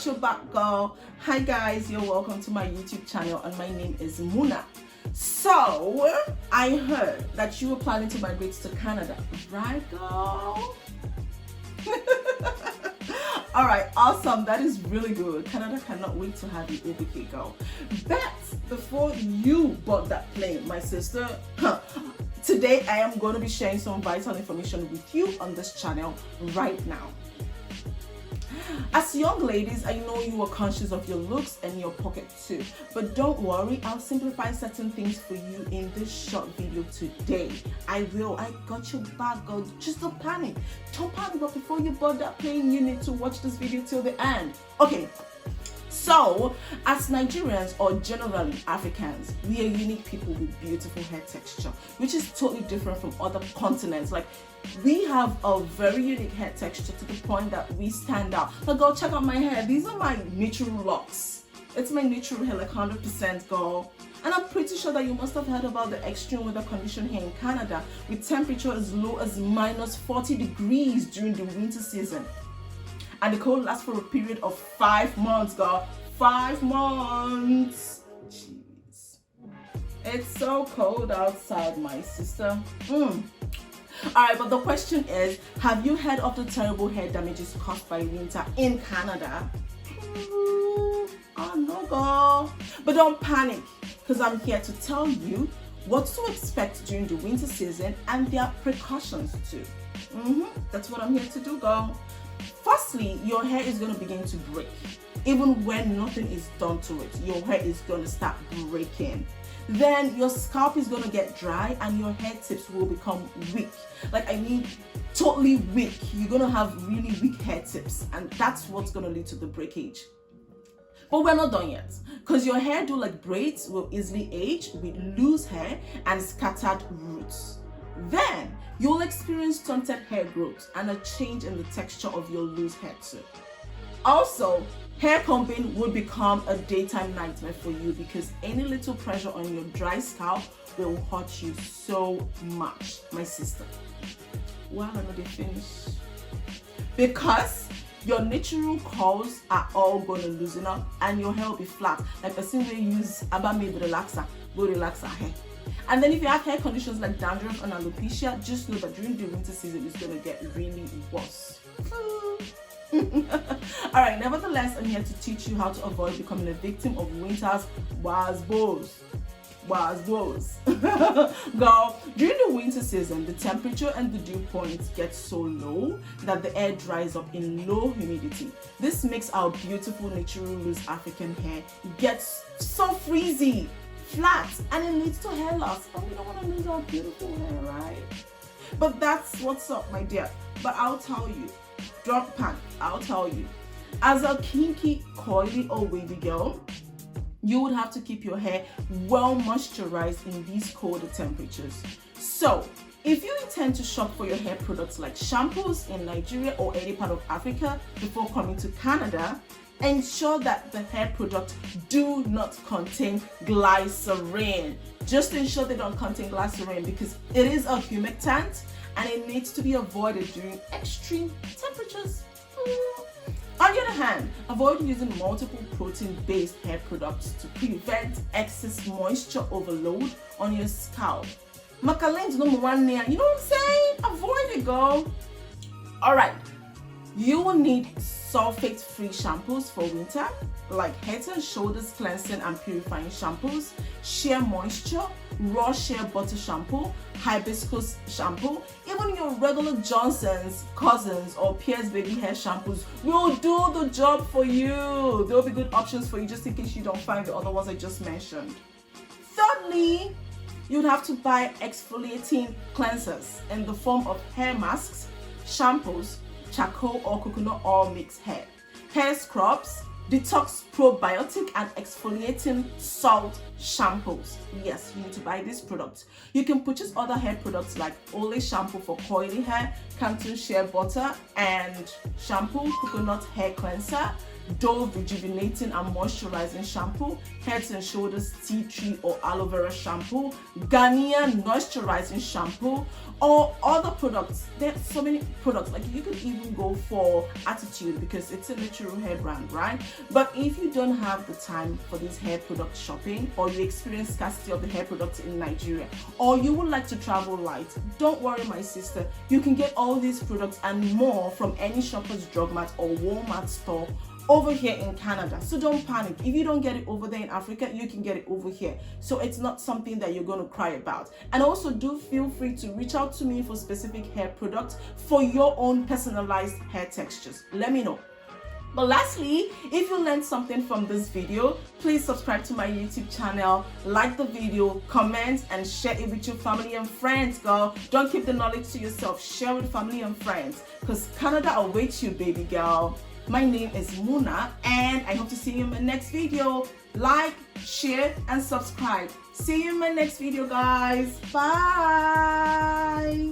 got your back, girl. Hi guys, you're welcome to my YouTube channel and my name is Muna. So I heard that you were planning to migrate to Canada, right, girl? All right, awesome. That is really good. Canada cannot wait to have you over here, girl. But before you bought that plane, my sister, today I am going to be sharing some vital information with you on this channel right now. As young ladies, I know you are conscious of your looks and your pocket too, but don't worry, I'll simplify certain things for you in this short video today. I got your back, girl. Just don't panic. Don't panic, but before you board that plane, you need to watch this video till the end. Okay. So, as Nigerians or generally Africans, we are unique people with beautiful hair texture, which is totally different from other continents. Like, we have a very unique hair texture to the point that we stand out. Like, girl, check out my hair. These are my natural locks. It's my natural hair, like 100%, girl. And I'm pretty sure that you must have heard about the extreme weather condition here in Canada, with temperature as low as minus 40 degrees during the winter season. And the cold lasts for a period of 5 months, girl. 5 months. Jeez. It's so cold outside, my sister. Alright, but the question is, have you heard of the terrible hair damages caused by winter in Canada? Oh no, girl. But don't panic, because I'm here to tell you what to expect during the winter season and their precautions too. That's what I'm here to do, girl. Firstly, your hair is going to begin to break. Even when nothing is done to it, your hair is going to start breaking. Then your scalp is going to get dry and your hair tips will become weak. Like, I mean, totally weak. You're going to have really weak hair tips, and that's what's going to lead to the breakage. But we're not done yet, because your hairdo, like braids, will easily age with loose hair and scattered roots. Then you'll experience stunted hair growth and a change in the texture of your loose hair too. Also, hair combing would become a daytime nightmare for you, because any little pressure on your dry scalp will hurt you so much, my sister. Well, I know they finish. Because your natural curls are all going to loosen up and your hair will be flat. Like person will use Abamid relaxer, go relax her hair. And then if you have hair conditions like dandruff and alopecia, just know that during the winter season it's going to get really worse. Alright, nevertheless, I'm here to teach you how to avoid becoming a victim of winter's was-bows. Girl, during the winter season, the temperature and the dew points get so low that the air dries up in low humidity. This makes our beautiful natural loose African hair get so frizzy, flat, and it leads to hair loss. And we don't want to lose our beautiful hair, right? But that's what's up, my dear. But I'll tell you, don't panic, I'll tell you. As a kinky, coily or wavy girl, you would have to keep your hair well moisturized in these colder temperatures. So, if you intend to shop for your hair products like shampoos in Nigeria or any part of Africa before coming to Canada, ensure that the hair products do not contain glycerin. Just ensure they don't contain glycerin, because it is a humectant and it needs to be avoided during extreme temperatures. On the other hand, avoid using multiple protein-based hair products to prevent excess moisture overload on your scalp. Macalene's number one there, you know what I'm saying? Avoid it, girl. Alright, you will need sulfate-free shampoos for winter, like Head and Shoulders cleansing and purifying shampoos, Shea Moisture, Raw Shea Butter Shampoo, Hibiscus Shampoo. Even your regular Johnson's, Cousins, or Pierre's Baby Hair shampoos will do the job for you. There will be good options for you, just in case you don't find the other ones I just mentioned. Thirdly, you'd have to buy exfoliating cleansers in the form of hair masks, shampoos, charcoal or coconut oil mixed hair scrubs, detox probiotic and exfoliating salt shampoos. Yes, you need to buy these products. You can purchase other hair products like Olay shampoo for coily hair, Canton shea butter and shampoo, coconut hair cleanser, Dove Rejuvenating and Moisturizing Shampoo, Head and Shoulders Tea Tree or Aloe Vera Shampoo, Ghanaian Moisturizing Shampoo, or other products. There's so many products. Like you could even go for Attitude because it's a natural hair brand, right? But if you don't have the time for this hair product shopping, or you experience scarcity of the hair products in Nigeria, or you would like to travel light, don't worry, my sister. You can get all these products and more from any Shoppers Drug Mart or Walmart store over here in Canada. So don't panic. If you don't get it over there in Africa, you can get it over here. So it's not something that you're going to cry about. And also do feel free to reach out to me for specific hair products for your own personalized hair textures. Let me know. But lastly, if you learned something from this video, please subscribe to my YouTube channel, like the video, comment, and share it with your family and friends, girl. Don't keep the knowledge to yourself. Share with family and friends, because Canada awaits you, baby girl. My name is Muna, and I hope to see you in my next video. Like, share, and subscribe. See you in my next video, guys. Bye.